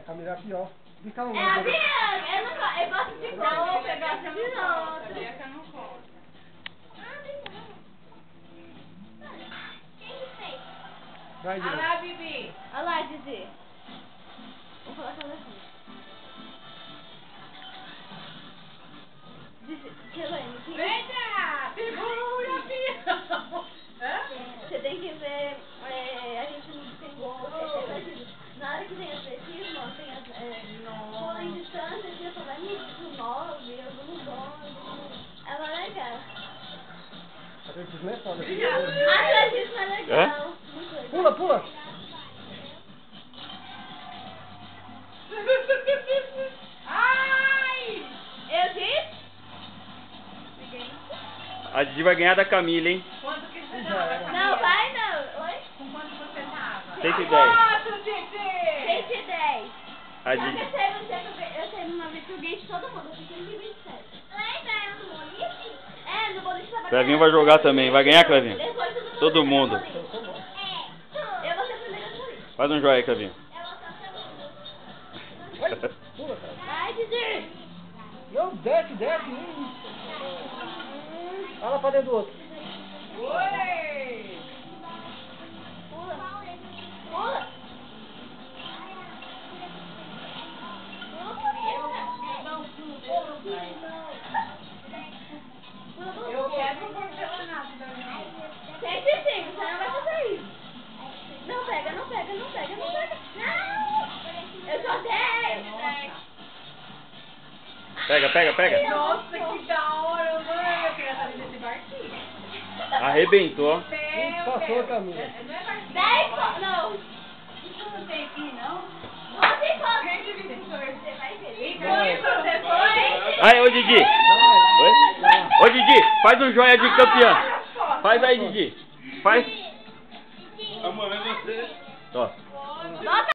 Camila é pior. Fica um. É a Bianca, eu gosto de coisa. Eu gosto de outro. Bianca não come. Vai, Olha lá, Bibi. Olha lá, Didi. Vou falar com ela assim. Didi, Eita! Segura, Bianca! você tem que ver, a gente não tem na hora que tem atletismo, tem pula em distância, você só vai no 9, eu vou no 12. É mais legal. Atletismo é foda. Atletismo é legal. Muito legal. Pula, pula. Ai! Eu disse? A Didi vai ganhar da Camila, hein? Quanto que você Já tava? era. Camila? Não, vai não. Oi? Com quanto você tava? 110. Quanto, Didi? 110. A Só que Didi... eu teve uma vez que eu ganhei de todo mundo, eu fiquei 127. Lembra? No boliche? É, no boliche tava Clevinho vai jogar também. Vai ganhar, Clevinho? Depois Todo mundo. Eu vou ser a primeira do boliche. Faz um joia aí, Clevinho. Pula, cara. Vai, Didi. Não, desce, desce. Olha lá pra dentro do outro. Oi! Pula. Pula. Eu quero um porcelanato da minha. 105, você não vai fazer isso. Não pega, não pega, não pega, não pega. Não! Eu só 10. Pega, pega, pega. Nossa, que da hora, mano. Eu queria saber desse barquinho. Arrebentou. Passou, Camila. Não é barquinho. 10 não. Isso não tem aqui, não? 12 pontos. Você vai ver. E com isso você foi? Aí, ô Didi. Oi? Ô Didi, faz um joia de campeã. Faz aí, Didi. Faz. Amor, é você. Ó. Bota